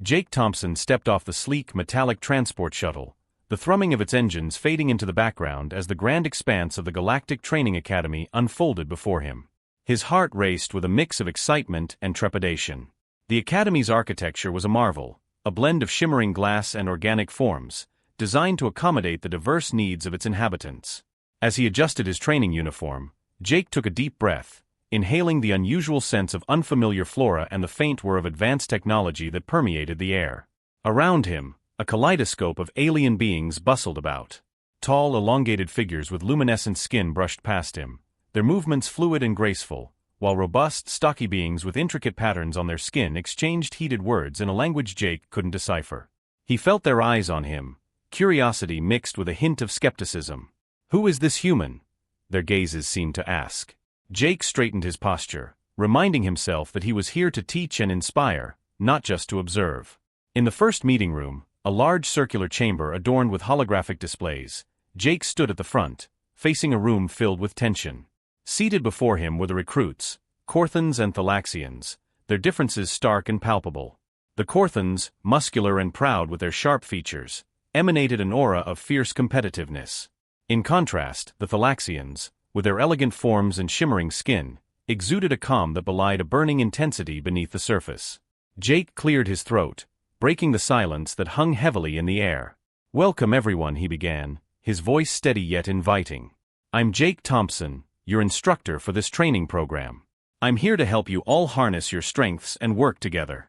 Jake Thompson stepped off the sleek metallic transport shuttle, the thrumming of its engines fading into the background as the grand expanse of the Galactic Training Academy unfolded before him. His heart raced with a mix of excitement and trepidation. The Academy's architecture was a marvel, a blend of shimmering glass and organic forms, designed to accommodate the diverse needs of its inhabitants. As he adjusted his training uniform, Jake took a deep breath, inhaling the unusual sense of unfamiliar flora and the faint whir of advanced technology that permeated the air. Around him, a kaleidoscope of alien beings bustled about. Tall, elongated figures with luminescent skin brushed past him, their movements fluid and graceful, while robust, stocky beings with intricate patterns on their skin exchanged heated words in a language Jake couldn't decipher. He felt their eyes on him, curiosity mixed with a hint of skepticism. "Who is this human?" their gazes seemed to ask. Jake straightened his posture, reminding himself that he was here to teach and inspire, not just to observe. In the first meeting room, a large circular chamber adorned with holographic displays, Jake stood at the front, facing a room filled with tension. Seated before him were the recruits, Corthans and Thalaxians, their differences stark and palpable. The Corthans, muscular and proud with their sharp features, emanated an aura of fierce competitiveness. In contrast, the Thalaxians, with their elegant forms and shimmering skin, exuded a calm that belied a burning intensity beneath the surface. Jake cleared his throat, breaking the silence that hung heavily in the air. "Welcome everyone," he began, his voice steady yet inviting. "I'm Jake Thompson, your instructor for this training program. I'm here to help you all harness your strengths and work together."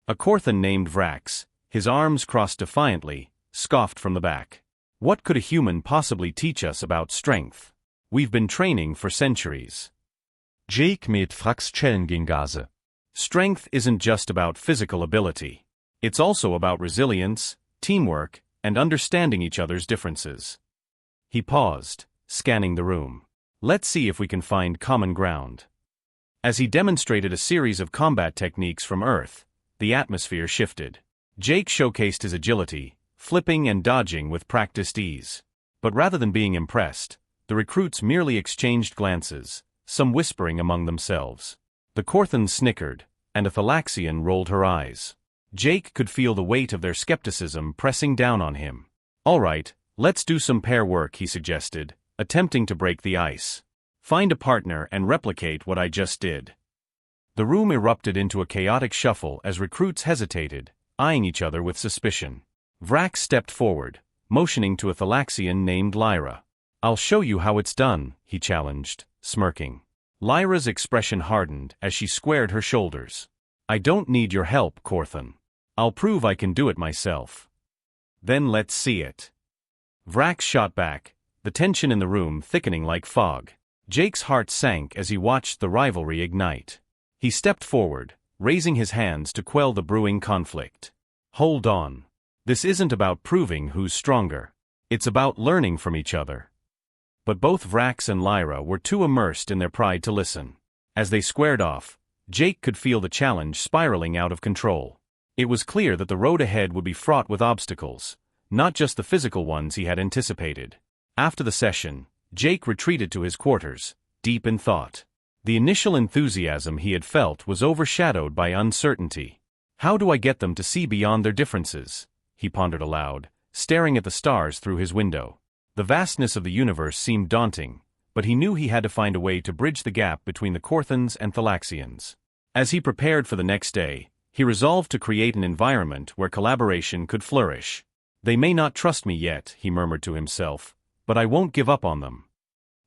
A Corthan named Vrax, his arms crossed defiantly, scoffed from the back. "What could a human possibly teach us about strength? We've been training for centuries." Jake med Vrax Chellengase. "Strength isn't just about physical ability. It's also about resilience, teamwork, and understanding each other's differences." He paused, scanning the room. "Let's see if we can find common ground." As he demonstrated a series of combat techniques from Earth, the atmosphere shifted. Jake showcased his agility, flipping and dodging with practiced ease. But rather than being impressed, the recruits merely exchanged glances, some whispering among themselves. The Corthans snickered, and a Thalaxian rolled her eyes. Jake could feel the weight of their skepticism pressing down on him. "All right, let's do some pair work," he suggested, attempting to break the ice. "Find a partner and replicate what I just did." The room erupted into a chaotic shuffle as recruits hesitated, eyeing each other with suspicion. Vrax stepped forward, motioning to a Thalaxian named Lyra. "I'll show you how it's done," he challenged, smirking. Lyra's expression hardened as she squared her shoulders. "I don't need your help, Corthan. I'll prove I can do it myself." "Then let's see it." Vrax shot back, the tension in the room thickening like fog. Jake's heart sank as he watched the rivalry ignite. He stepped forward, raising his hands to quell the brewing conflict. "Hold on. This isn't about proving who's stronger. It's about learning from each other." But both Vrax and Lyra were too immersed in their pride to listen. As they squared off, Jake could feel the challenge spiraling out of control. It was clear that the road ahead would be fraught with obstacles, not just the physical ones he had anticipated. After the session, Jake retreated to his quarters, deep in thought. The initial enthusiasm he had felt was overshadowed by uncertainty. "How do I get them to see beyond their differences?" he pondered aloud, staring at the stars through his window. The vastness of the universe seemed daunting, but he knew he had to find a way to bridge the gap between the Corthans and Thalaxians. As he prepared for the next day, he resolved to create an environment where collaboration could flourish. "They may not trust me yet," he murmured to himself, "but I won't give up on them."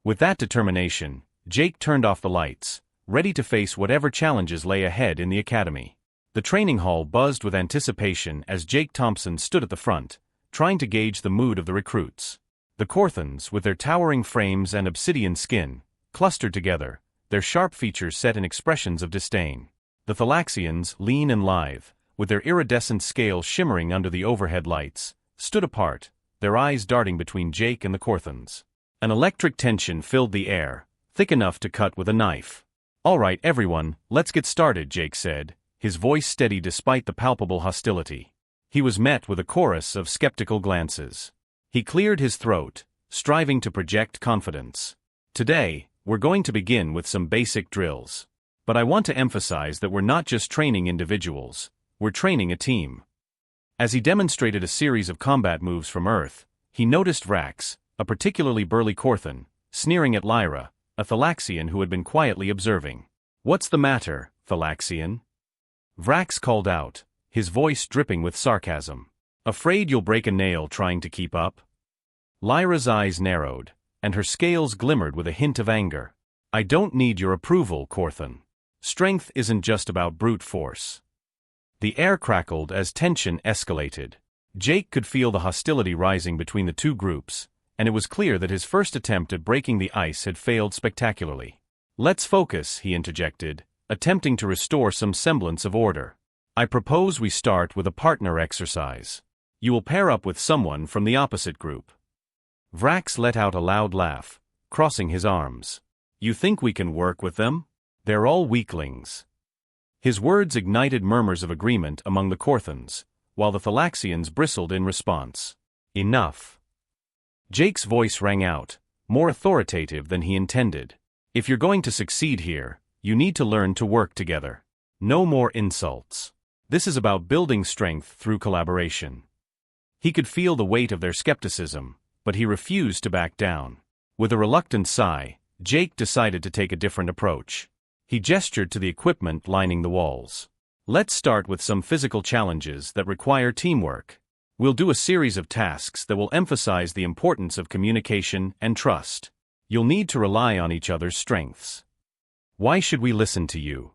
With that determination, Jake turned off the lights, ready to face whatever challenges lay ahead in the academy. The training hall buzzed with anticipation as Jake Thompson stood at the front, trying to gauge the mood of the recruits. The Corthans, with their towering frames and obsidian skin, clustered together, their sharp features set in expressions of disdain. The Thalaxians, lean and lithe, with their iridescent scales shimmering under the overhead lights, stood apart, their eyes darting between Jake and the Corthans. An electric tension filled the air, thick enough to cut with a knife. "All right, everyone, let's get started," Jake said, his voice steady despite the palpable hostility. He was met with a chorus of skeptical glances. He cleared his throat, striving to project confidence. "Today, we're going to begin with some basic drills. But I want to emphasize that we're not just training individuals, we're training a team. As he demonstrated a series of combat moves from Earth, he noticed Vrax, a particularly burly Korthan, sneering at Lyra, a Thalaxian who had been quietly observing. "What's the matter, Thalaxian?" Vrax called out, his voice dripping with sarcasm. "Afraid you'll break a nail trying to keep up?" Lyra's eyes narrowed, and her scales glimmered with a hint of anger. "I don't need your approval, Korthan. Strength isn't just about brute force." The air crackled as tension escalated. Jake could feel the hostility rising between the two groups, and it was clear that his first attempt at breaking the ice had failed spectacularly. "Let's focus," he interjected, attempting to restore some semblance of order. "I propose we start with a partner exercise. You will pair up with someone from the opposite group." Vrax let out a loud laugh, crossing his arms. "You think we can work with them? They're all weaklings." His words ignited murmurs of agreement among the Korthans, while the Thalaxians bristled in response. "Enough." Jake's voice rang out, more authoritative than he intended. "If you're going to succeed here, you need to learn to work together. No more insults. This is about building strength through collaboration." He could feel the weight of their skepticism, but he refused to back down. With a reluctant sigh, Jake decided to take a different approach. He gestured to the equipment lining the walls. "Let's start with some physical challenges that require teamwork. We'll do a series of tasks that will emphasize the importance of communication and trust. You'll need to rely on each other's strengths." "Why should we listen to you?"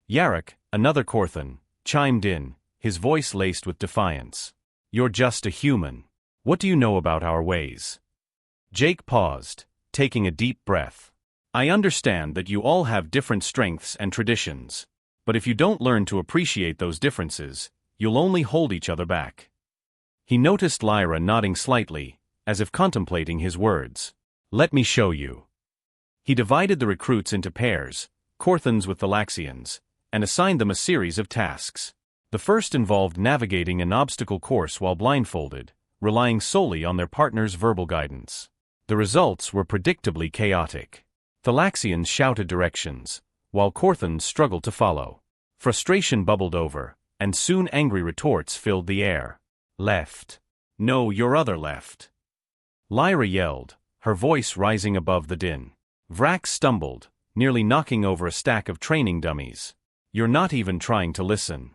Yarok, another Korthan, chimed in, his voice laced with defiance. "You're just a human. What do you know about our ways?" Jake paused, taking a deep breath. "I understand that you all have different strengths and traditions, but if you don't learn to appreciate those differences, you'll only hold each other back." He noticed Lyra nodding slightly, as if contemplating his words. "Let me show you." He divided the recruits into pairs, Korthans with Thalaxians, and assigned them a series of tasks. The first involved navigating an obstacle course while blindfolded, relying solely on their partner's verbal guidance. The results were predictably chaotic. Thalaxians shouted directions, while Korthans struggled to follow. Frustration bubbled over, and soon angry retorts filled the air. "Left. No, your other left." Lyra yelled, her voice rising above the din. Vrax stumbled, nearly knocking over a stack of training dummies. "You're not even trying to listen."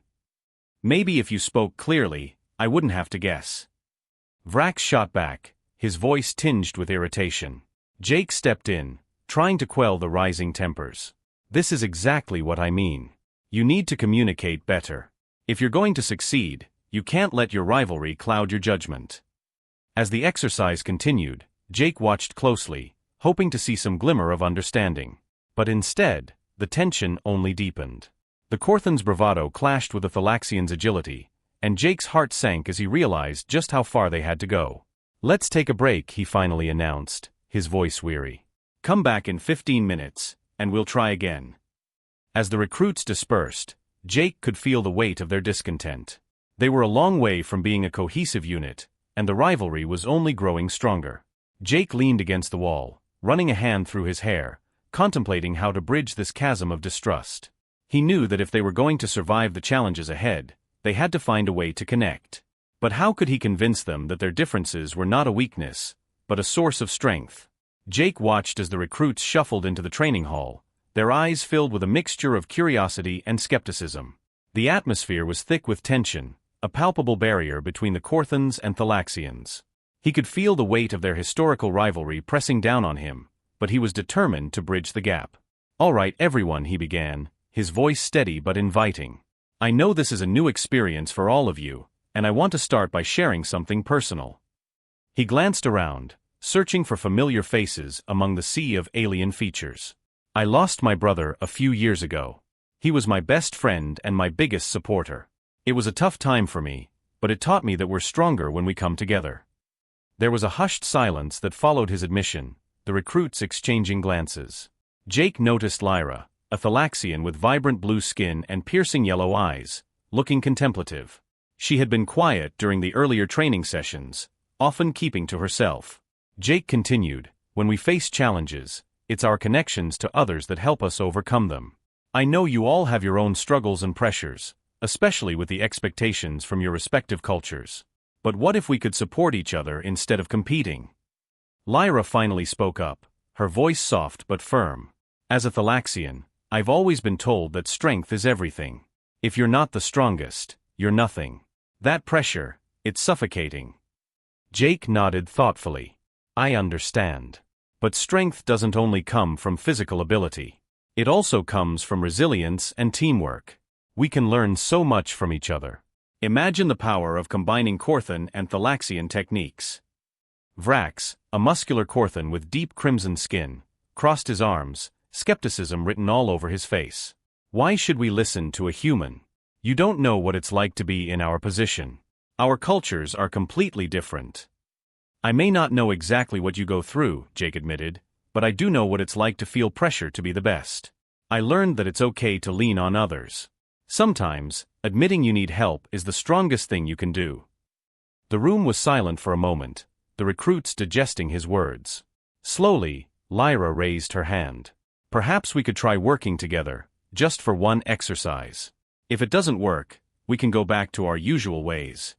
"Maybe if you spoke clearly, I wouldn't have to guess." Vrax shot back, his voice tinged with irritation. Jake stepped in, trying to quell the rising tempers. "This is exactly what I mean. You need to communicate better. If you're going to succeed, you can't let your rivalry cloud your judgment." As the exercise continued, Jake watched closely, hoping to see some glimmer of understanding. But instead, the tension only deepened. The Korthan's bravado clashed with the Thalaxians' agility, and Jake's heart sank as he realized just how far they had to go. "Let's take a break," he finally announced, his voice weary. "Come back in 15 minutes, and we'll try again." As the recruits dispersed, Jake could feel the weight of their discontent. They were a long way from being a cohesive unit, and the rivalry was only growing stronger. Jake leaned against the wall, running a hand through his hair, contemplating how to bridge this chasm of distrust. He knew that if they were going to survive the challenges ahead, they had to find a way to connect. But how could he convince them that their differences were not a weakness, but a source of strength? Jake watched as the recruits shuffled into the training hall, their eyes filled with a mixture of curiosity and skepticism. The atmosphere was thick with tension, a palpable barrier between the Korthans and Thalaxians. He could feel the weight of their historical rivalry pressing down on him, but he was determined to bridge the gap. "All right, everyone," he began, his voice steady but inviting. "I know this is a new experience for all of you, and I want to start by sharing something personal." He glanced around, searching for familiar faces among the sea of alien features. "I lost my brother a few years ago. He was my best friend and my biggest supporter. It was a tough time for me, but it taught me that we're stronger when we come together." There was a hushed silence that followed his admission, the recruits exchanging glances. Jake noticed Lyra, a Thalaxian with vibrant blue skin and piercing yellow eyes, looking contemplative. She had been quiet during the earlier training sessions, often keeping to herself. Jake continued, "When we face challenges, it's our connections to others that help us overcome them. I know you all have your own struggles and pressures, especially with the expectations from your respective cultures. But what if we could support each other instead of competing? Lyra finally spoke up, her voice soft but firm. As a Thalaxian, I've always been told that strength is everything. If you're not the strongest, you're nothing. That pressure, it's suffocating. Jake nodded thoughtfully. I understand. But strength doesn't only come from physical ability. It also comes from resilience and teamwork. We can learn so much from each other. Imagine the power of combining Corthan and Thalaxian techniques. Vrax, a muscular Corthan with deep crimson skin, crossed his arms, skepticism written all over his face. Why should we listen to a human? You don't know what it's like to be in our position. Our cultures are completely different. I may not know exactly what you go through, Jake admitted, but I do know what it's like to feel pressure to be the best. I learned that it's okay to lean on others. Sometimes, admitting you need help is the strongest thing you can do. The room was silent for a moment, the recruits digesting his words. Slowly, Lyra raised her hand. Perhaps we could try working together, just for one exercise. If it doesn't work, we can go back to our usual ways.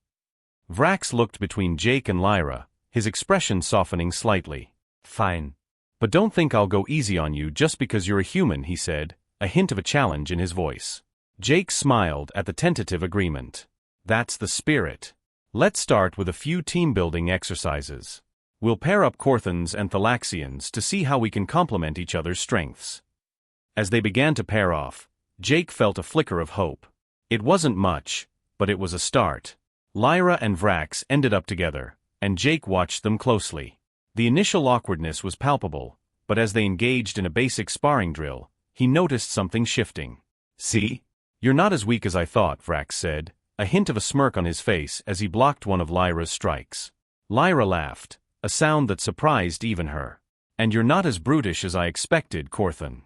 Vrax looked between Jake and Lyra, his expression softening slightly. Fine. But don't think I'll go easy on you just because you're a human, he said, a hint of a challenge in his voice. Jake smiled at the tentative agreement. That's the spirit. Let's start with a few team-building exercises. We'll pair up Corthans and Thalaxians to see how we can complement each other's strengths. As they began to pair off, Jake felt a flicker of hope. It wasn't much, but it was a start. Lyra and Vrax ended up together, and Jake watched them closely. The initial awkwardness was palpable, but as they engaged in a basic sparring drill, he noticed something shifting. See? You're not as weak as I thought, Vrax said, a hint of a smirk on his face as he blocked one of Lyra's strikes. Lyra laughed, a sound that surprised even her. And you're not as brutish as I expected, Corthan.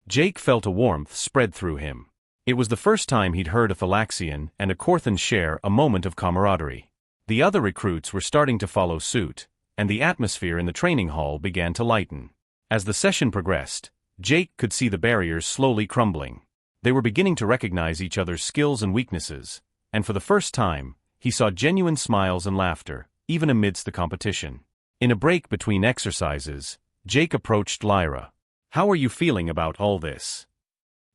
Jake felt a warmth spread through him. It was the first time he'd heard a Thalaxian and a Corthan share a moment of camaraderie. The other recruits were starting to follow suit, and the atmosphere in the training hall began to lighten. As the session progressed, Jake could see the barriers slowly crumbling. They were beginning to recognize each other's skills and weaknesses, and for the first time, he saw genuine smiles and laughter, even amidst the competition. In a break between exercises, Jake approached Lyra. How are you feeling about all this?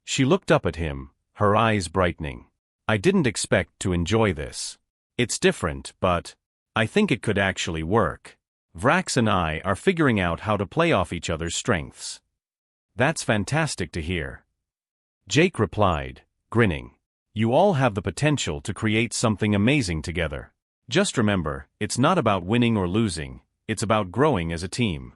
She looked up at him, her eyes brightening. I didn't expect to enjoy this. It's different, but I think it could actually work. Vrax and I are figuring out how to play off each other's strengths. That's fantastic to hear. Jake replied, grinning. You all have the potential to create something amazing together. Just remember, it's not about winning or losing, it's about growing as a team.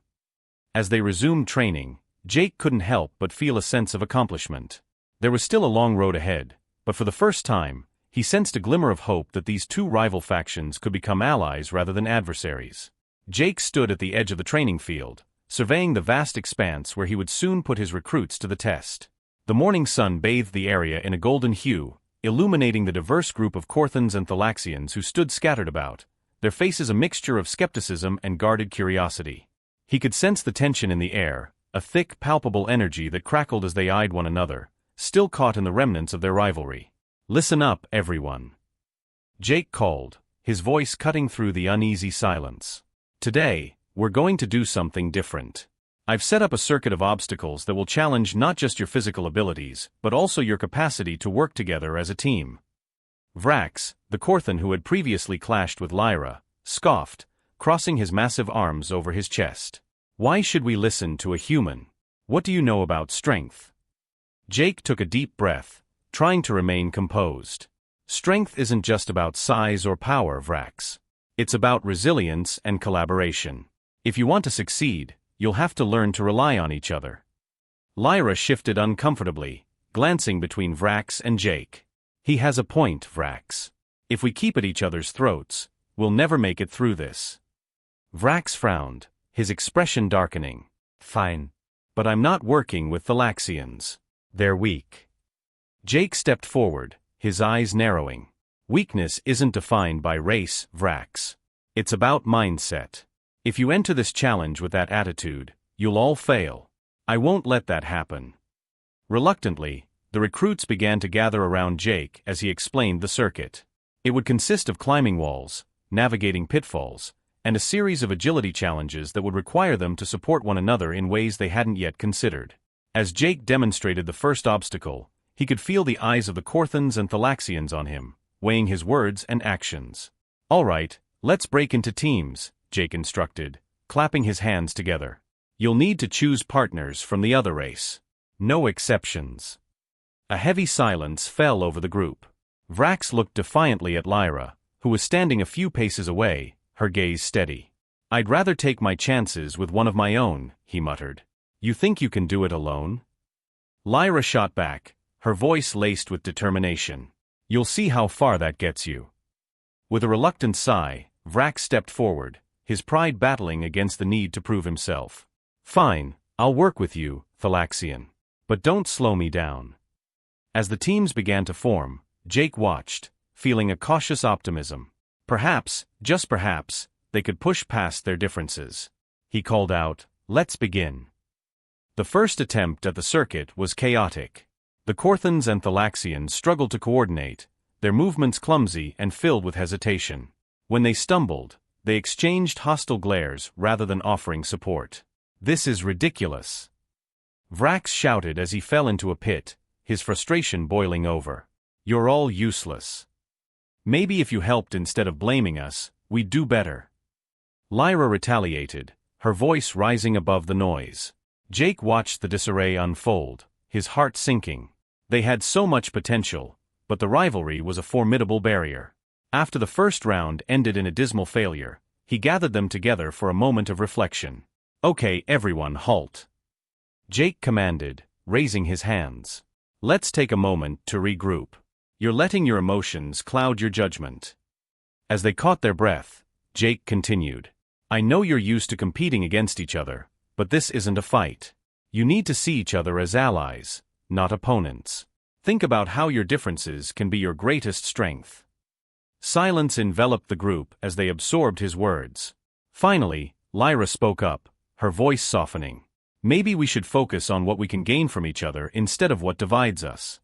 As they resumed training, Jake couldn't help but feel a sense of accomplishment. There was still a long road ahead, but for the first time, he sensed a glimmer of hope that these two rival factions could become allies rather than adversaries. Jake stood at the edge of the training field, surveying the vast expanse where he would soon put his recruits to the test. The morning sun bathed the area in a golden hue, illuminating the diverse group of Corthans and Thalaxians who stood scattered about, their faces a mixture of skepticism and guarded curiosity. He could sense the tension in the air, a thick, palpable energy that crackled as they eyed one another, still caught in the remnants of their rivalry. Listen up, everyone. Jake called, his voice cutting through the uneasy silence. Today, we're going to do something different. I've set up a circuit of obstacles that will challenge not just your physical abilities, but also your capacity to work together as a team. Vrax, the Corthan who had previously clashed with Lyra, scoffed, crossing his massive arms over his chest. Why should we listen to a human? What do you know about strength? Jake took a deep breath, trying to remain composed. Strength isn't just about size or power, Vrax. It's about resilience and collaboration. If you want to succeed, you'll have to learn to rely on each other. Lyra shifted uncomfortably, glancing between Vrax and Jake. He has a point, Vrax. If we keep at each other's throats, we'll never make it through this. Vrax frowned, his expression darkening. Fine. But I'm not working with Thalaxians. They're weak. Jake stepped forward, his eyes narrowing. Weakness isn't defined by race, Vrax. It's about mindset. If you enter this challenge with that attitude, you'll all fail. I won't let that happen. Reluctantly, the The recruits began to gather around Jake as he explained the circuit. It would consist of climbing walls, navigating pitfalls, and a series of agility challenges that would require them to support one another in ways they hadn't yet considered. As Jake demonstrated the first obstacle, he could feel the eyes of the Corthans and Thalaxians on him, weighing his words and actions. "All right, let's break into teams," Jake instructed, clapping his hands together. "You'll need to choose partners from the other race. No exceptions." A heavy silence fell over the group. Vrax looked defiantly at Lyra, who was standing a few paces away, her gaze steady. "I'd rather take my chances with one of my own," he muttered. "You think you can do it alone?" Lyra shot back, her voice laced with determination. "You'll see how far that gets you." With a reluctant sigh, Vrax stepped forward, his pride battling against the need to prove himself. "Fine, I'll work with you, Thalaxian. But don't slow me down." As the teams began to form, Jake watched, feeling a cautious optimism. Perhaps, just perhaps, they could push past their differences. He called out, "Let's begin." The first attempt at the circuit was chaotic. The Corthans and Thalaxians struggled to coordinate, their movements clumsy and filled with hesitation. When they stumbled, they exchanged hostile glares rather than offering support. "This is ridiculous," Vrax shouted as he fell into a pit, his frustration boiling over. "You're all useless. Maybe if you helped instead of blaming us, we'd do better." Lyra retaliated, her voice rising above the noise. Jake watched the disarray unfold, his heart sinking. They had so much potential, but the rivalry was a formidable barrier. After the first round ended in a dismal failure, he gathered them together for a moment of reflection. "Okay, everyone, halt," Jake commanded, raising his hands. "Let's take a moment to regroup. You're letting your emotions cloud your judgment." As they caught their breath, Jake continued, "I know you're used to competing against each other, but this isn't a fight. You need to see each other as allies, not opponents. Think about how your differences can be your greatest strength." Silence enveloped the group as they absorbed his words. Finally, Lyra spoke up, her voice softening. "Maybe we should focus on what we can gain from each other instead of what divides us."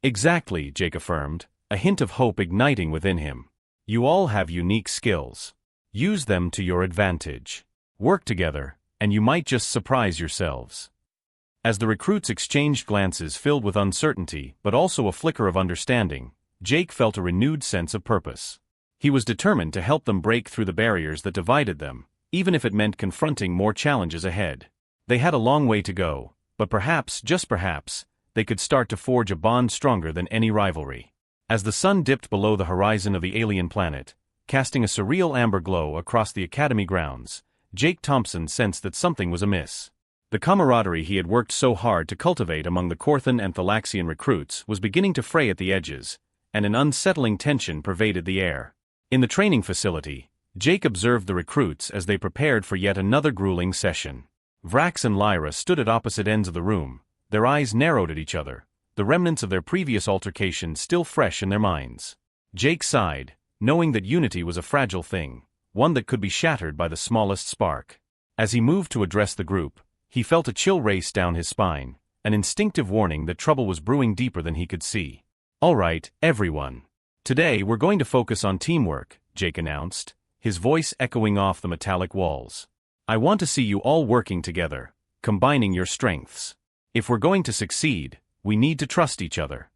"Exactly," Jake affirmed, a hint of hope igniting within him. "You all have unique skills. Use them to your advantage. Work together, and you might just surprise yourselves." As the recruits exchanged glances filled with uncertainty but also a flicker of understanding, Jake felt a renewed sense of purpose. He was determined to help them break through the barriers that divided them, even if it meant confronting more challenges ahead. They had a long way to go, but perhaps, just perhaps, they could start to forge a bond stronger than any rivalry. As the sun dipped below the horizon of the alien planet, casting a surreal amber glow across the academy grounds, Jake Thompson sensed that something was amiss. The camaraderie he had worked so hard to cultivate among the Corthan and Thalaxian recruits was beginning to fray at the edges, and an unsettling tension pervaded the air. In the training facility, Jake observed the recruits as they prepared for yet another grueling session. Vrax and Lyra stood at opposite ends of the room, their eyes narrowed at each other, the remnants of their previous altercation still fresh in their minds. Jake sighed, knowing that unity was a fragile thing, one that could be shattered by the smallest spark. As he moved to address the group, he felt a chill race down his spine, an instinctive warning that trouble was brewing deeper than he could see. "All right, everyone. Today we're going to focus on teamwork," Jake announced, his voice echoing off the metallic walls. "I want to see you all working together, combining your strengths. If we're going to succeed, we need to trust each other."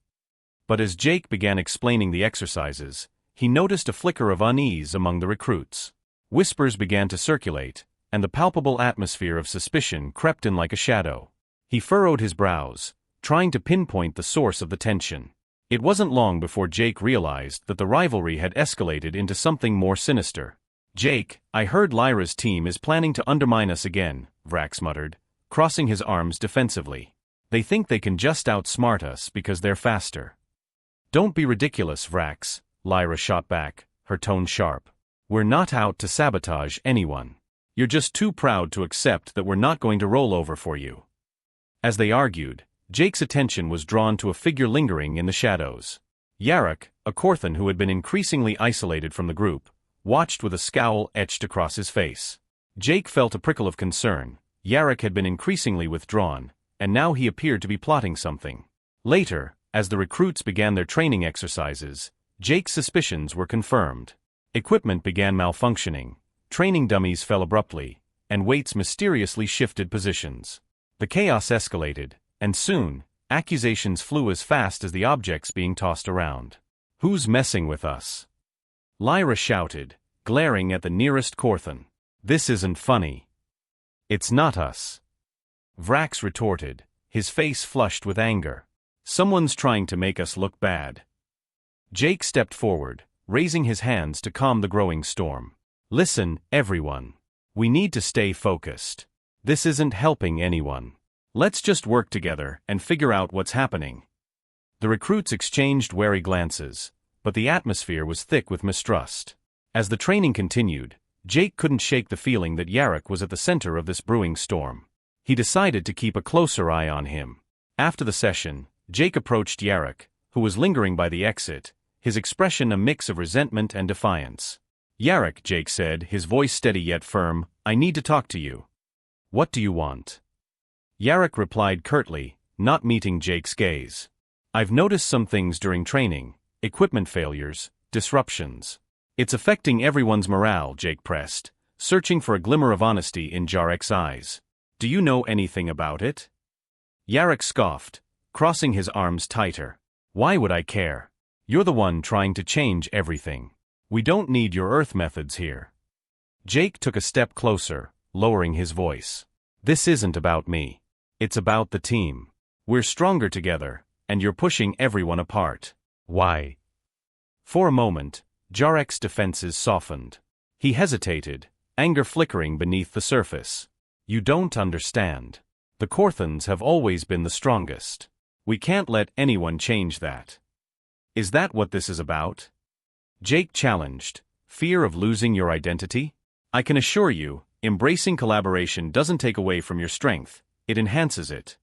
But as Jake began explaining the exercises, he noticed a flicker of unease among the recruits. Whispers began to circulate, and the palpable atmosphere of suspicion crept in like a shadow. He furrowed his brows, trying to pinpoint the source of the tension. It wasn't long before Jake realized that the rivalry had escalated into something more sinister. "Jake, I heard Lyra's team is planning to undermine us again," Vrax muttered, crossing his arms defensively. "They think they can just outsmart us because they're faster." "Don't be ridiculous, Vrax," Lyra shot back, her tone sharp. "We're not out to sabotage anyone. You're just too proud to accept that we're not going to roll over for you." As they argued, Jake's attention was drawn to a figure lingering in the shadows. Yarok, a Corthan who had been increasingly isolated from the group, watched with a scowl etched across his face. Jake felt a prickle of concern. Yarok had been increasingly withdrawn, and now he appeared to be plotting something. Later, as the recruits began their training exercises, Jake's suspicions were confirmed. Equipment began malfunctioning, training dummies fell abruptly, and weights mysteriously shifted positions. The chaos escalated, and soon, accusations flew as fast as the objects being tossed around. "Who's messing with us?" Lyra shouted, glaring at the nearest Corthan. "This isn't funny." "It's not us," Vrax retorted, his face flushed with anger. "Someone's trying to make us look bad." Jake stepped forward, raising his hands to calm the growing storm. "Listen, everyone. We need to stay focused. This isn't helping anyone. Let's just work together and figure out what's happening." The recruits exchanged wary glances, but the atmosphere was thick with mistrust. As the training continued, Jake couldn't shake the feeling that Yarrick was at the center of this brewing storm. He decided to keep a closer eye on him. After the session, Jake approached Yarrick, who was lingering by the exit, his expression a mix of resentment and defiance. "Yarrick," Jake said, his voice steady yet firm, "I need to talk to you." "What do you want?" Yarrick replied curtly, not meeting Jake's gaze. "I've noticed some things during training, equipment failures, disruptions. It's affecting everyone's morale," Jake pressed, searching for a glimmer of honesty in Yarrick's eyes. "Do you know anything about it?" Yarrick scoffed, crossing his arms tighter. "Why would I care? You're the one trying to change everything. We don't need your Earth methods here." Jake took a step closer, lowering his voice. "This isn't about me. It's about the team. We're stronger together, and you're pushing everyone apart." "Why?" For a moment, Yarrick's defenses softened. He hesitated, anger flickering beneath the surface. "You don't understand. The Corthans have always been the strongest. We can't let anyone change that." "Is that what this is about?" Jake challenged. "Fear of losing your identity? I can assure you, embracing collaboration doesn't take away from your strength, it enhances it."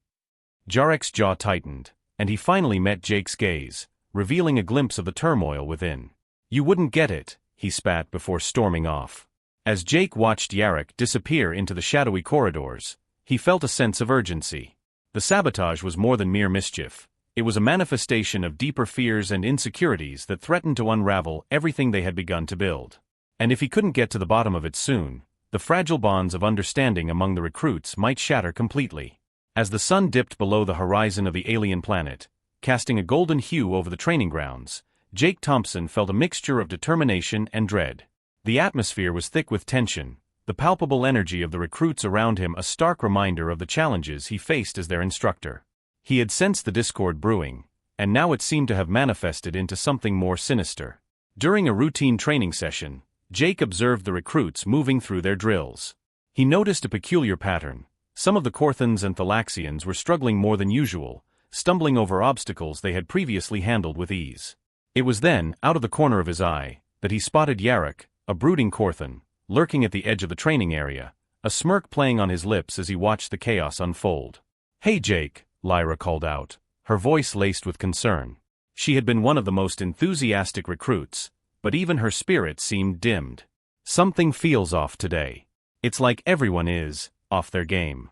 Yarrick's jaw tightened, and he finally met Jake's gaze, revealing a glimpse of the turmoil within. "You wouldn't get it," he spat before storming off. As Jake watched Yarrick disappear into the shadowy corridors, he felt a sense of urgency. The sabotage was more than mere mischief. It was a manifestation of deeper fears and insecurities that threatened to unravel everything they had begun to build. And if he couldn't get to the bottom of it soon, the fragile bonds of understanding among the recruits might shatter completely. As the sun dipped below the horizon of the alien planet, casting a golden hue over the training grounds, Jake Thompson felt a mixture of determination and dread. The atmosphere was thick with tension, the palpable energy of the recruits around him a stark reminder of the challenges he faced as their instructor. He had sensed the discord brewing, and now it seemed to have manifested into something more sinister. During a routine training session, Jake observed the recruits moving through their drills. He noticed a peculiar pattern. Some of the Corthans and Thalaxians were struggling more than usual, stumbling over obstacles they had previously handled with ease. It was then, out of the corner of his eye, that he spotted Yarrick, a brooding Corthan, lurking at the edge of the training area, a smirk playing on his lips as he watched the chaos unfold. "Hey Jake," Lyra called out, her voice laced with concern. She had been one of the most enthusiastic recruits, but even her spirit seemed dimmed. "Something feels off today. It's like everyone is off their game."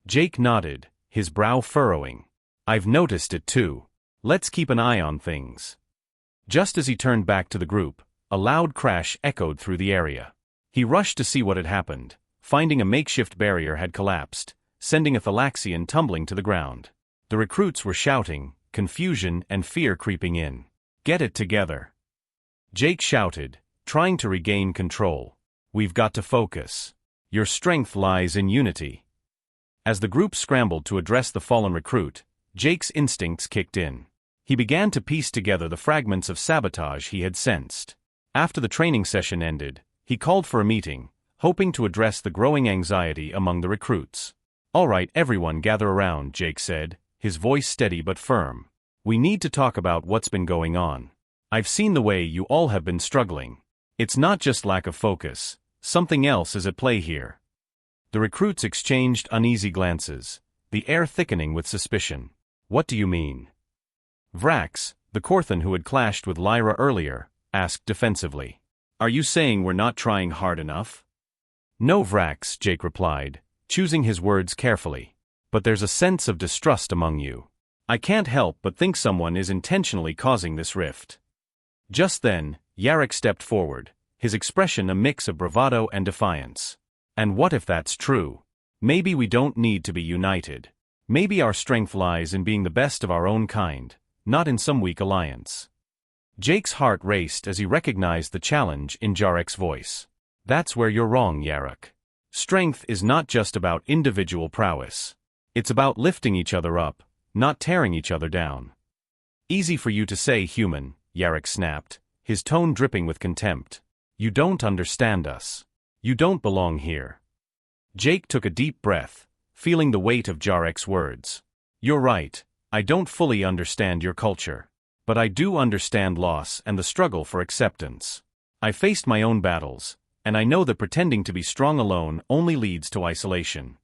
Jake nodded, his brow furrowing. "I've noticed it too. Let's keep an eye on things." Just as he turned back to the group, a loud crash echoed through the area. He rushed to see what had happened, finding a makeshift barrier had collapsed, sending a Thalaxian tumbling to the ground. The recruits were shouting, confusion and fear creeping in. "Get it together," Jake shouted, trying to regain control. "We've got to focus. Your strength lies in unity." As the group scrambled to address the fallen recruit, Jake's instincts kicked in. He began to piece together the fragments of sabotage he had sensed. After the training session ended, he called for a meeting, hoping to address the growing anxiety among the recruits. "All right, everyone gather around," Jake said, his voice steady but firm. "We need to talk about what's been going on. I've seen the way you all have been struggling. It's not just lack of focus, something else is at play here." The recruits exchanged uneasy glances, the air thickening with suspicion. "What do you mean?" Vrax, the Corthan who had clashed with Lyra earlier, asked defensively. "Are you saying we're not trying hard enough?" "No, Vrax," Jake replied, choosing his words carefully. "But there's a sense of distrust among you. I can't help but think someone is intentionally causing this rift. Just then, Yarrick stepped forward, his expression a mix of bravado and defiance. And what if that's true? Maybe we don't need to be united. Maybe our strength lies in being the best of our own kind, not in some weak alliance. Jake's heart raced as he recognized the challenge in Jarrek's voice. That's where you're wrong, Yarrick. Strength is not just about individual prowess. It's about lifting each other up, not tearing each other down. Easy for you to say, human, Yarrick snapped, his tone dripping with contempt. You don't understand us. You don't belong here. Jake took a deep breath, feeling the weight of Jarrek's words. You're right, I don't fully understand your culture. But I do understand loss and the struggle for acceptance. I faced my own battles, and I know that pretending to be strong alone only leads to isolation.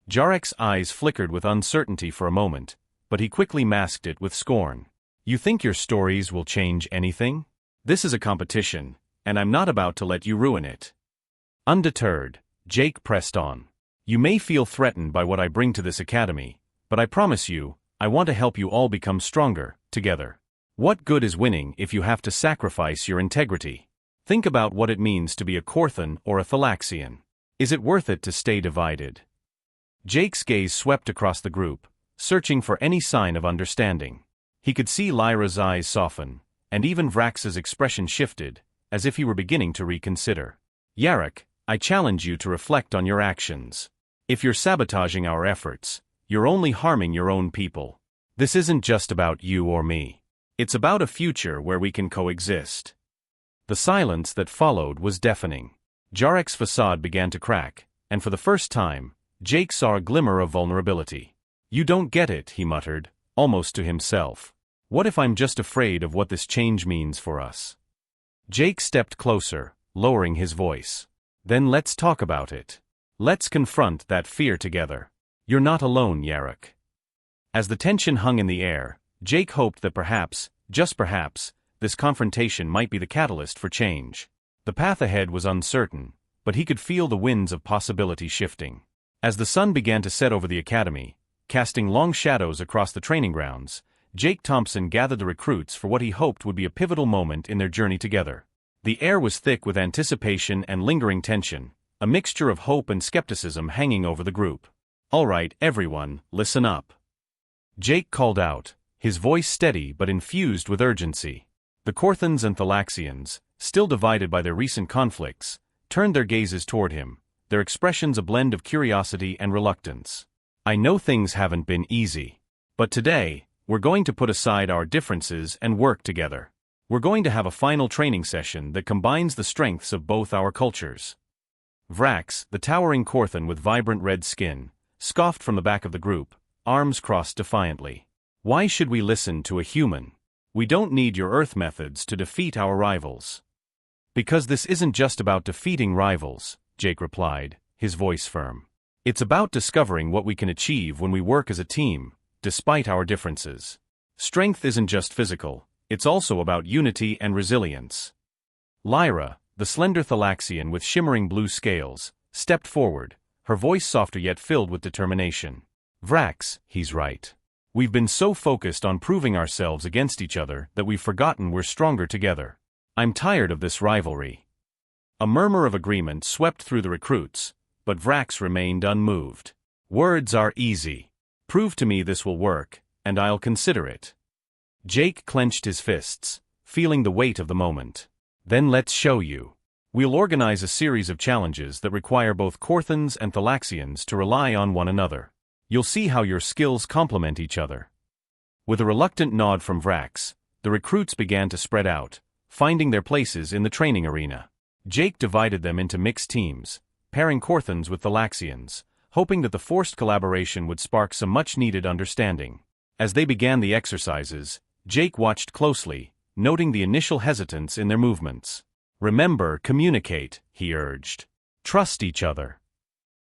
Jarrek's eyes flickered with uncertainty for a moment, but he quickly masked it with scorn. You think your stories will change anything? This is a competition, and I'm not about to let you ruin it. Undeterred, Jake pressed on. You may feel threatened by what I bring to this academy, but I promise you, I want to help you all become stronger, together. What good is winning if you have to sacrifice your integrity? Think about what it means to be a Corthan or a Thalaxian. Is it worth it to stay divided? Jake's gaze swept across the group, searching for any sign of understanding. He could see Lyra's eyes soften, and even Vrax's expression shifted, as if he were beginning to reconsider. Yarrick, I challenge you to reflect on your actions. If you're sabotaging our efforts, you're only harming your own people. This isn't just about you or me. It's about a future where we can coexist. The silence that followed was deafening. Jarrek's facade began to crack, and for the first time, Jake saw a glimmer of vulnerability. You don't get it, he muttered, almost to himself. What if I'm just afraid of what this change means for us? Jake stepped closer, lowering his voice. Then let's talk about it. Let's confront that fear together. You're not alone, Yarrick. As the tension hung in the air, Jake hoped that perhaps, just perhaps, this confrontation might be the catalyst for change. The path ahead was uncertain, but he could feel the winds of possibility shifting. As the sun began to set over the academy, casting long shadows across the training grounds, Jake Thompson gathered the recruits for what he hoped would be a pivotal moment in their journey together. The air was thick with anticipation and lingering tension, a mixture of hope and skepticism hanging over the group. All right, everyone, listen up. Jake called out, his voice steady but infused with urgency. The Corthans and Thalaxians, still divided by their recent conflicts, turned their gazes toward him, their expressions a blend of curiosity and reluctance. I know things haven't been easy. But today, we're going to put aside our differences and work together. We're going to have a final training session that combines the strengths of both our cultures. Vrax, the towering Corthan with vibrant red skin, scoffed from the back of the group, arms crossed defiantly. Why should we listen to a human? We don't need your Earth methods to defeat our rivals. Because this isn't just about defeating rivals, Jake replied, his voice firm. It's about discovering what we can achieve when we work as a team, despite our differences. Strength isn't just physical, it's also about unity and resilience. Lyra, the slender Thalaxian with shimmering blue scales, stepped forward, her voice softer yet filled with determination. Vrax, he's right. We've been so focused on proving ourselves against each other that we've forgotten we're stronger together. I'm tired of this rivalry. A murmur of agreement swept through the recruits, but Vrax remained unmoved. Words are easy. Prove to me this will work, and I'll consider it. Jake clenched his fists, feeling the weight of the moment. Then let's show you. We'll organize a series of challenges that require both Corthans and Thalaxians to rely on one another. You'll see how your skills complement each other. With a reluctant nod from Vrax, the recruits began to spread out, finding their places in the training arena. Jake divided them into mixed teams, pairing Corthans with Thalaxians, hoping that the forced collaboration would spark some much-needed understanding. As they began the exercises, Jake watched closely, noting the initial hesitance in their movements. Remember, communicate, he urged. Trust each other.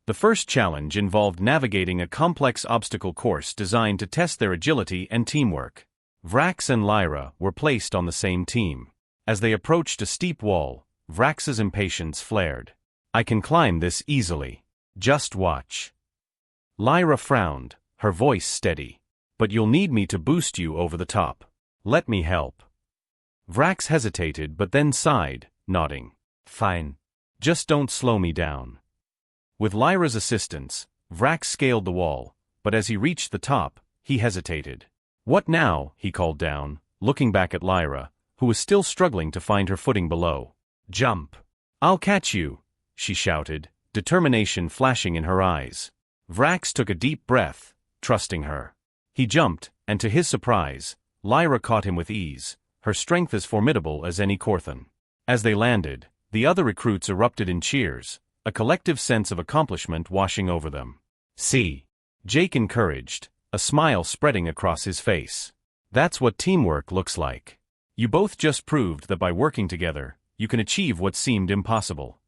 The first challenge involved navigating a complex obstacle course designed to test their agility and teamwork. Vrax and Lyra were placed on the same team. As they approached a steep wall, Vrax's impatience flared. I can climb this easily. Just watch. Lyra frowned, her voice steady. But you'll need me to boost you over the top. Let me help. Vrax hesitated but then sighed, nodding. Fine. Just don't slow me down. With Lyra's assistance, Vrax scaled the wall, but as he reached the top, he hesitated. What now? He called down, looking back at Lyra, who was still struggling to find her footing below. Jump. I'll catch you, she shouted, determination flashing in her eyes. Vrax took a deep breath, trusting her. He jumped, and to his surprise, Lyra caught him with ease, her strength as formidable as any Corthan. As they landed, the other recruits erupted in cheers, a collective sense of accomplishment washing over them. See, Jake encouraged, a smile spreading across his face. That's what teamwork looks like. You both just proved that by working together, you can achieve what seemed impossible.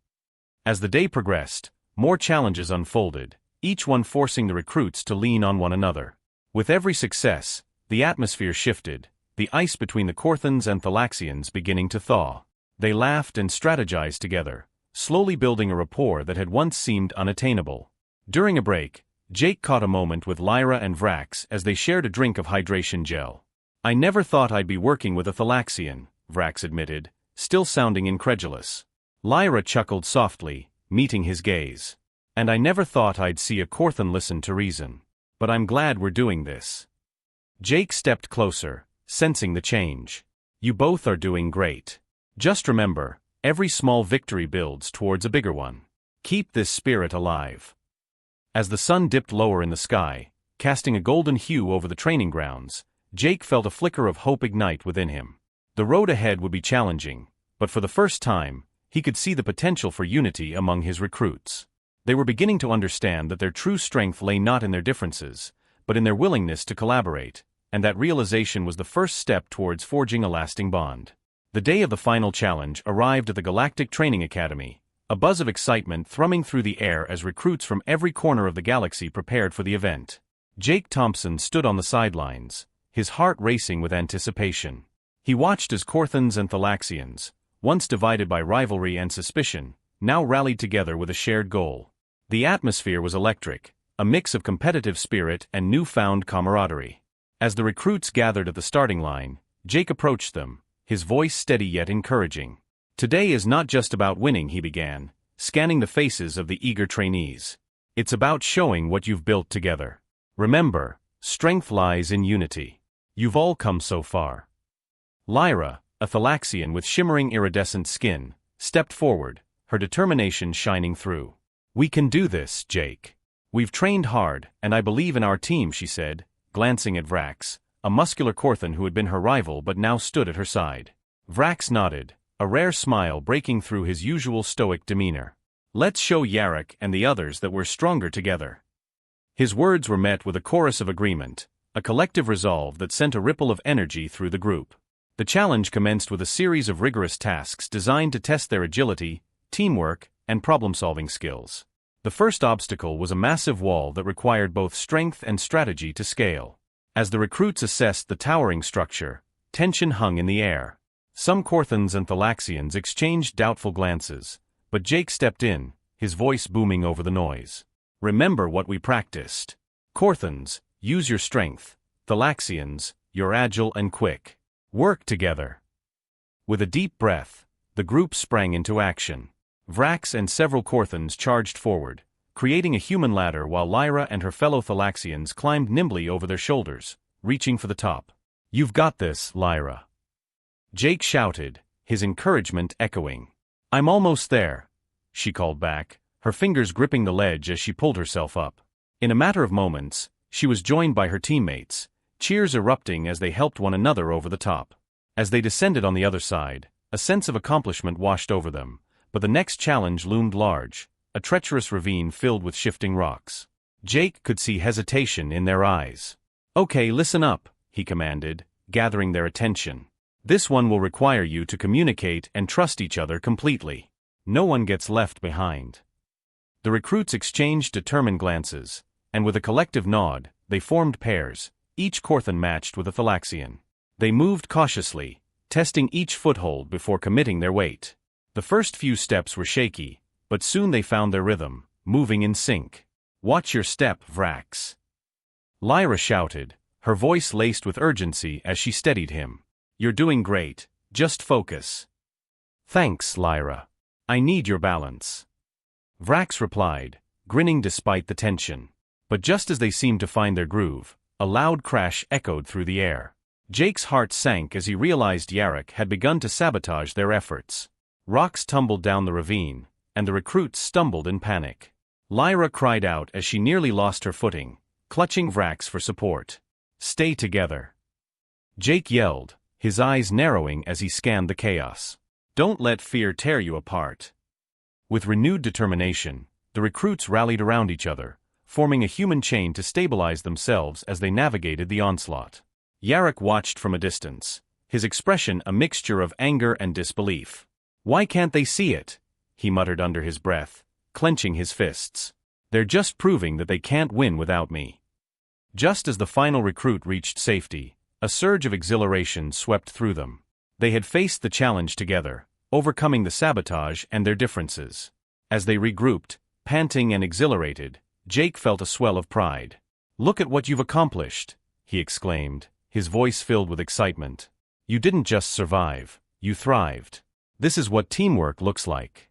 As the day progressed, more challenges unfolded, each one forcing the recruits to lean on one another. With every success, the atmosphere shifted, the ice between the Corthans and Thalaxians beginning to thaw. They laughed and strategized together, slowly building a rapport that had once seemed unattainable. During a break, Jake caught a moment with Lyra and Vrax as they shared a drink of hydration gel. I never thought I'd be working with a Thalaxian, Vrax admitted, still sounding incredulous. Lyra chuckled softly, meeting his gaze. And I never thought I'd see a Corthan listen to reason. But I'm glad we're doing this. Jake stepped closer, sensing the change. You both are doing great. Just remember, every small victory builds towards a bigger one. Keep this spirit alive. As the sun dipped lower in the sky, casting a golden hue over the training grounds, Jake felt a flicker of hope ignite within him. The road ahead would be challenging, but for the first time, he could see the potential for unity among his recruits. They were beginning to understand that their true strength lay not in their differences, but in their willingness to collaborate, and that realization was the first step towards forging a lasting bond. The day of the final challenge arrived at the Galactic Training Academy, a buzz of excitement thrumming through the air as recruits from every corner of the galaxy prepared for the event. Jake Thompson stood on the sidelines, his heart racing with anticipation. He watched as Corthans and Thalaxians, once divided by rivalry and suspicion, now rallied together with a shared goal. The atmosphere was electric, a mix of competitive spirit and newfound camaraderie. As the recruits gathered at the starting line, Jake approached them, his voice steady yet encouraging. Today is not just about winning, he began, scanning the faces of the eager trainees. It's about showing what you've built together. Remember, strength lies in unity. You've all come so far. Lyra, a Thalaxian with shimmering iridescent skin, stepped forward, her determination shining through. We can do this, Jake. We've trained hard, and I believe in our team, she said, glancing at Vrax, a muscular Corthan who had been her rival but now stood at her side. Vrax nodded, a rare smile breaking through his usual stoic demeanor. Let's show Yarrick and the others that we're stronger together. His words were met with a chorus of agreement, a collective resolve that sent a ripple of energy through the group. The challenge commenced with a series of rigorous tasks designed to test their agility, teamwork, and problem-solving skills. The first obstacle was a massive wall that required both strength and strategy to scale. As the recruits assessed the towering structure, tension hung in the air. Some Corthans and Thalaxians exchanged doubtful glances, but Jake stepped in, his voice booming over the noise. Remember what we practiced. Corthans, use your strength. Thalaxians, you're agile and quick. Work together. With a deep breath, the group sprang into action. Vrax and several Corthans charged forward, creating a human ladder while Lyra and her fellow Thalaxians climbed nimbly over their shoulders, reaching for the top. You've got this, Lyra. Jake shouted, his encouragement echoing. I'm almost there, she called back, her fingers gripping the ledge as she pulled herself up. In a matter of moments, she was joined by her teammates, cheers erupting as they helped one another over the top. As they descended on the other side, a sense of accomplishment washed over them, but the next challenge loomed large, a treacherous ravine filled with shifting rocks. Jake could see hesitation in their eyes. Okay, listen up, he commanded, gathering their attention. This one will require you to communicate and trust each other completely. No one gets left behind. The recruits exchanged determined glances, and with a collective nod, they formed pairs, each Corthan matched with a Thalaxian. They moved cautiously, testing each foothold before committing their weight. The first few steps were shaky, but soon they found their rhythm, moving in sync. Watch your step, Vrax. Lyra shouted, her voice laced with urgency as she steadied him. "You're doing great, just focus." "Thanks, Lyra. I need your balance." Vrax replied, grinning despite the tension. But just as they seemed to find their groove, a loud crash echoed through the air. Jake's heart sank as he realized Yarrick had begun to sabotage their efforts. Rocks tumbled down the ravine, and the recruits stumbled in panic. Lyra cried out as she nearly lost her footing, clutching Vrax for support. "Stay together." Jake yelled, his eyes narrowing as he scanned the chaos. "Don't let fear tear you apart." With renewed determination, the recruits rallied around each other, forming a human chain to stabilize themselves as they navigated the onslaught. Yarrick watched from a distance, his expression a mixture of anger and disbelief. "Why can't they see it?" he muttered under his breath, clenching his fists. "They're just proving that they can't win without me." Just as the final recruit reached safety, a surge of exhilaration swept through them. They had faced the challenge together, overcoming the sabotage and their differences. As they regrouped, panting and exhilarated, Jake felt a swell of pride. "Look at what you've accomplished," he exclaimed, his voice filled with excitement. "You didn't just survive, you thrived. This is what teamwork looks like."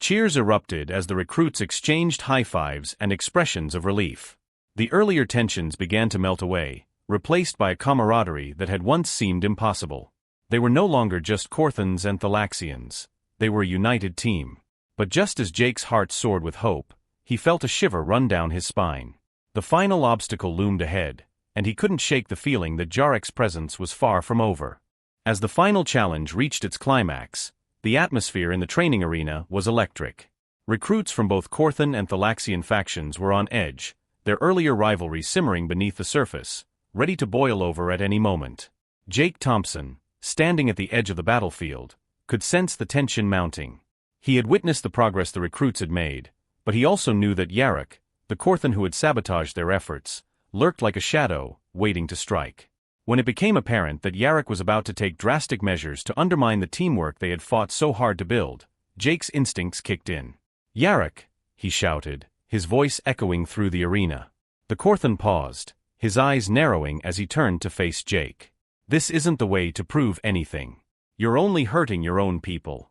Cheers erupted as the recruits exchanged high fives and expressions of relief. The earlier tensions began to melt away, replaced by a camaraderie that had once seemed impossible. They were no longer just Corthans and Thalaxians, they were a united team. But just as Jake's heart soared with hope, he felt a shiver run down his spine. The final obstacle loomed ahead, and he couldn't shake the feeling that Jarrek's presence was far from over. As the final challenge reached its climax, the atmosphere in the training arena was electric. Recruits from both Corthan and Thalaxian factions were on edge, their earlier rivalry simmering beneath the surface, ready to boil over at any moment. Jake Thompson, standing at the edge of the battlefield, could sense the tension mounting. He had witnessed the progress the recruits had made, but he also knew that Yarrick, the Corthan who had sabotaged their efforts, lurked like a shadow, waiting to strike. When it became apparent that Yarrick was about to take drastic measures to undermine the teamwork they had fought so hard to build, Jake's instincts kicked in. "Yarrick!" he shouted, his voice echoing through the arena. The Corthan paused, his eyes narrowing as he turned to face Jake. "This isn't the way to prove anything. You're only hurting your own people."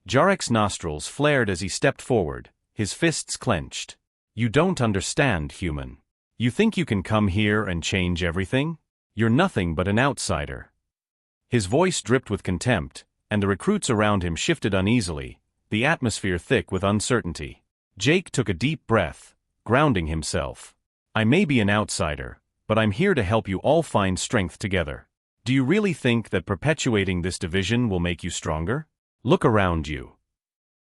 Jarrek's nostrils flared as he stepped forward, his fists clenched. "You don't understand, human. You think you can come here and change everything? You're nothing but an outsider." His voice dripped with contempt, and the recruits around him shifted uneasily, the atmosphere thick with uncertainty. Jake took a deep breath, grounding himself. "I may be an outsider, but I'm here to help you all find strength together. Do you really think that perpetuating this division will make you stronger? Look around you."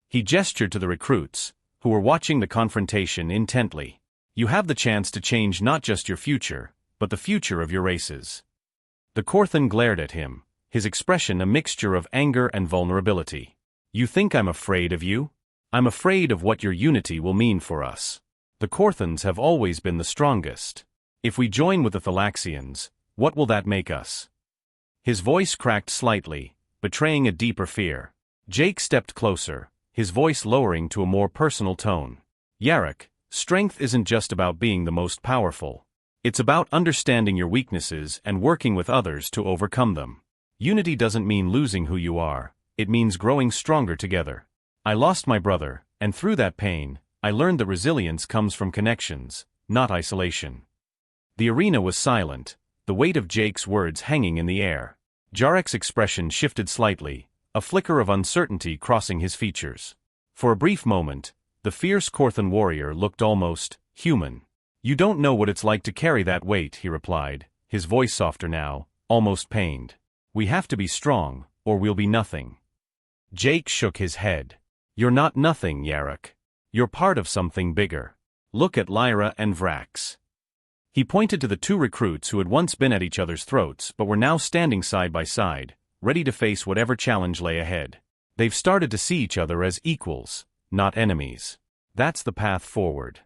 He gestured to the recruits, who were watching the confrontation intently. "You have the chance to change not just your future, but the future of your races." The Corthan glared at him, his expression a mixture of anger and vulnerability. "You think I'm afraid of you? I'm afraid of what your unity will mean for us. The Corthans have always been the strongest. If we join with the Thalaxians, what will that make us?" His voice cracked slightly, betraying a deeper fear. Jake stepped closer, his voice lowering to a more personal tone. "Yarrick, strength isn't just about being the most powerful. It's about understanding your weaknesses and working with others to overcome them. Unity doesn't mean losing who you are, it means growing stronger together. I lost my brother, and through that pain, I learned that resilience comes from connections, not isolation." The arena was silent, the weight of Jake's words hanging in the air. Jarrek's expression shifted slightly, a flicker of uncertainty crossing his features. For a brief moment, the fierce Corthan warrior looked almost human. "You don't know what it's like to carry that weight," he replied, his voice softer now, almost pained. "We have to be strong, or we'll be nothing." Jake shook his head. "You're not nothing, Yarrick. You're part of something bigger. Look at Lyra and Vrax." He pointed to the two recruits who had once been at each other's throats but were now standing side by side, ready to face whatever challenge lay ahead. They've started to see each other as equals, not enemies. That's the path forward.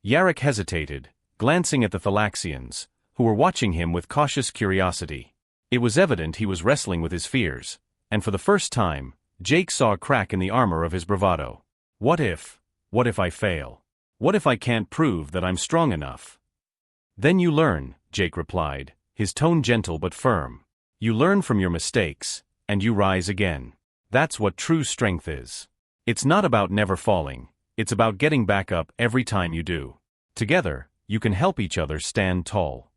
Yarrick hesitated, glancing at the Thalaxians, who were watching him with cautious curiosity. It was evident he was wrestling with his fears, and for the first time, Jake saw a crack in the armor of his bravado. What if I fail? What if I can't prove that I'm strong enough? Then you learn, Jake replied, his tone gentle but firm. You learn from your mistakes, and you rise again. That's what true strength is. It's not about never falling, it's about getting back up every time you do. Together, you can help each other stand tall.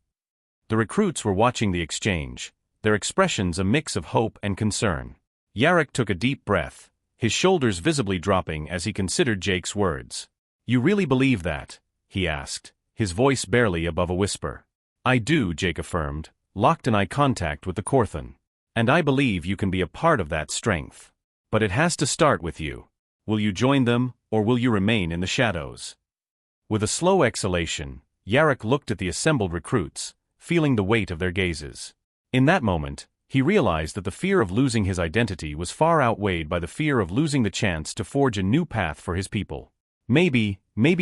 The recruits were watching the exchange, their expressions a mix of hope and concern. Yarrick took a deep breath, his shoulders visibly dropping as he considered Jake's words. You really believe that? He asked, his voice barely above a whisper. I do, Jake affirmed, locked in eye contact with the Corthan. And I believe you can be a part of that strength. But it has to start with you. Will you join them, or will you remain in the shadows? With a slow exhalation, Yarrick looked at the assembled recruits, feeling the weight of their gazes. In that moment, he realized that the fear of losing his identity was far outweighed by the fear of losing the chance to forge a new path for his people. Maybe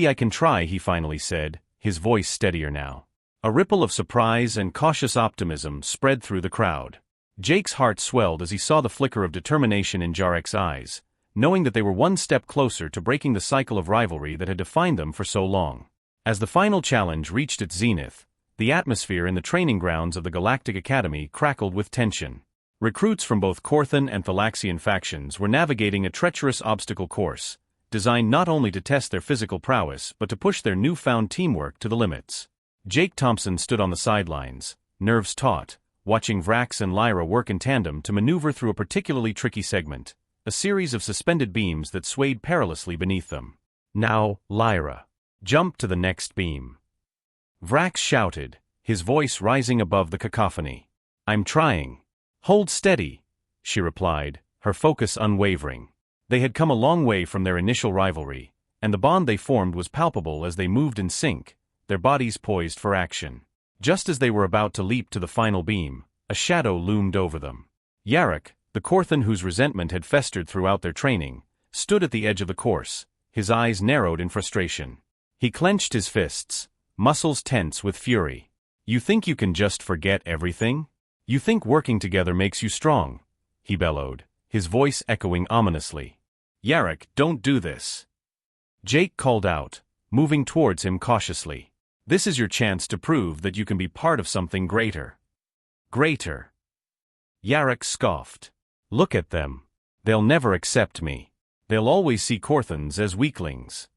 I can try, he finally said, his voice steadier now. A ripple of surprise and cautious optimism spread through the crowd. Jake's heart swelled as he saw the flicker of determination in Yarrick's eyes, knowing that they were one step closer to breaking the cycle of rivalry that had defined them for so long. As the final challenge reached its zenith, the atmosphere in the training grounds of the Galactic Academy crackled with tension. Recruits from both Corthan and Thalaxian factions were navigating a treacherous obstacle course, designed not only to test their physical prowess but to push their newfound teamwork to the limits. Jake Thompson stood on the sidelines, nerves taut, watching Vrax and Lyra work in tandem to maneuver through a particularly tricky segment, a series of suspended beams that swayed perilously beneath them. Now, Lyra. Jump to the next beam. Vrax shouted, his voice rising above the cacophony. I'm trying. Hold steady, she replied, her focus unwavering. They had come a long way from their initial rivalry, and the bond they formed was palpable as they moved in sync, their bodies poised for action. Just as they were about to leap to the final beam, a shadow loomed over them. Yarrick, the Corthan whose resentment had festered throughout their training, stood at the edge of the course, his eyes narrowed in frustration. He clenched his fists, muscles tense with fury. You think you can just forget everything? You think working together makes you strong? He bellowed, his voice echoing ominously. Yarrick, don't do this. Jake called out, moving towards him cautiously. This is your chance to prove that you can be part of something greater. Greater. Yarrick scoffed. Look at them. They'll never accept me. They'll always see Corthans as weaklings.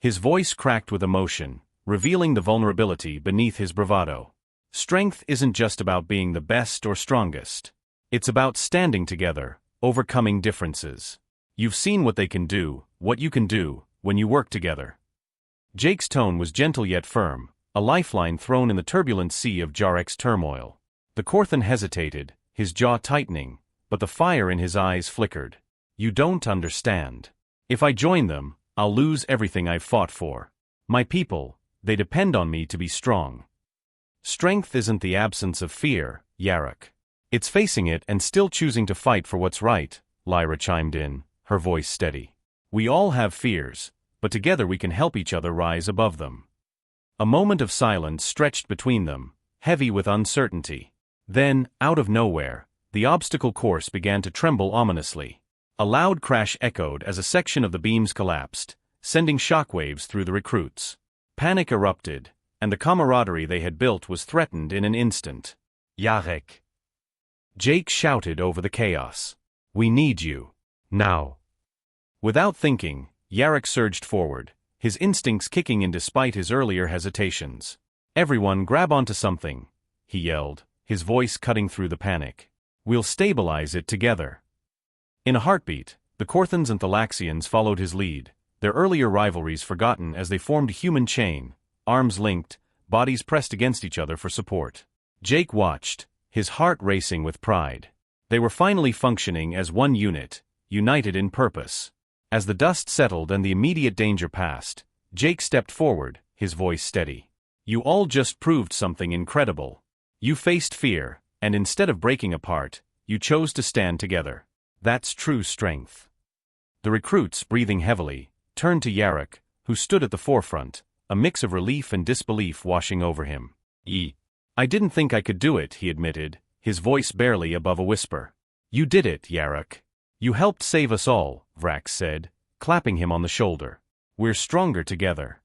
His voice cracked with emotion, revealing the vulnerability beneath his bravado. Strength isn't just about being the best or strongest. It's about standing together, overcoming differences. You've seen what they can do, what you can do, when you work together. Jake's tone was gentle yet firm, a lifeline thrown in the turbulent sea of Yarrick's turmoil. The Corthan hesitated, his jaw tightening, but the fire in his eyes flickered. You don't understand. If I join them, I'll lose everything I've fought for. My people, they depend on me to be strong. Strength isn't the absence of fear, Yarrick. It's facing it and still choosing to fight for what's right, Lyra chimed in, her voice steady. We all have fears, but together we can help each other rise above them. A moment of silence stretched between them, heavy with uncertainty. Then, out of nowhere, the obstacle course began to tremble ominously. A loud crash echoed as a section of the beams collapsed, sending shockwaves through the recruits. Panic erupted, and the camaraderie they had built was threatened in an instant. Yarrick. Jake shouted over the chaos. We need you. Now. Without thinking, Yarrick surged forward, his instincts kicking in despite his earlier hesitations. Everyone grab onto something, he yelled, his voice cutting through the panic. We'll stabilize it together. In a heartbeat, the Corthans and Thalaxians followed his lead, their earlier rivalries forgotten as they formed a human chain, arms linked, bodies pressed against each other for support. Jake watched, his heart racing with pride. They were finally functioning as one unit, united in purpose. As the dust settled and the immediate danger passed, Jake stepped forward, his voice steady. You all just proved something incredible. You faced fear, and instead of breaking apart, you chose to stand together. That's true strength. The recruits, breathing heavily, turned to Yarrick, who stood at the forefront, a mix of relief and disbelief washing over him. I didn't think I could do it, he admitted, his voice barely above a whisper. You did it, Yarrick. You helped save us all, Vrax said, clapping him on the shoulder. We're stronger together.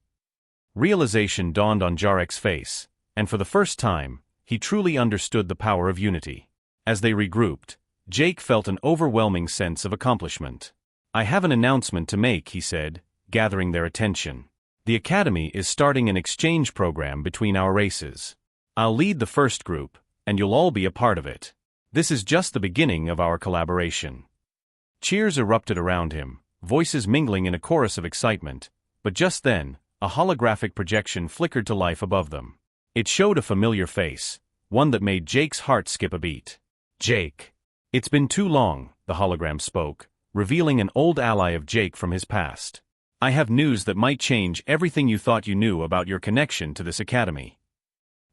Realization dawned on Yarrick's face, and for the first time, he truly understood the power of unity. As they regrouped, Jake felt an overwhelming sense of accomplishment. "I have an announcement to make," he said, gathering their attention. "The Academy is starting an exchange program between our races. I'll lead the first group, and you'll all be a part of it. This is just the beginning of our collaboration." Cheers erupted around him, voices mingling in a chorus of excitement, but just then, a holographic projection flickered to life above them. It showed a familiar face, one that made Jake's heart skip a beat. "Jake. It's been too long," the hologram spoke, revealing an old ally of Jake from his past. "I have news that might change everything you thought you knew about your connection to this academy."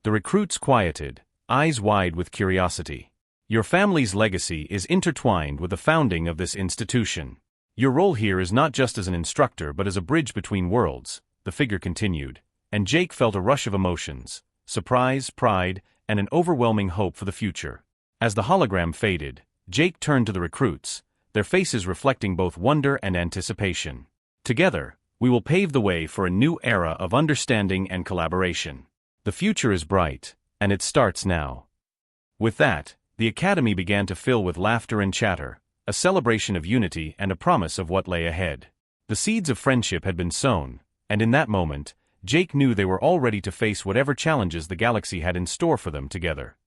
The recruits quieted, eyes wide with curiosity. "Your family's legacy is intertwined with the founding of this institution. Your role here is not just as an instructor but as a bridge between worlds," the figure continued, and Jake felt a rush of emotions, surprise, pride, and an overwhelming hope for the future. As the hologram faded, Jake turned to the recruits, their faces reflecting both wonder and anticipation. "Together, we will pave the way for a new era of understanding and collaboration. The future is bright, and it starts now." With that, the academy began to fill with laughter and chatter, a celebration of unity and a promise of what lay ahead. The seeds of friendship had been sown, and in that moment, Jake knew they were all ready to face whatever challenges the galaxy had in store for them together.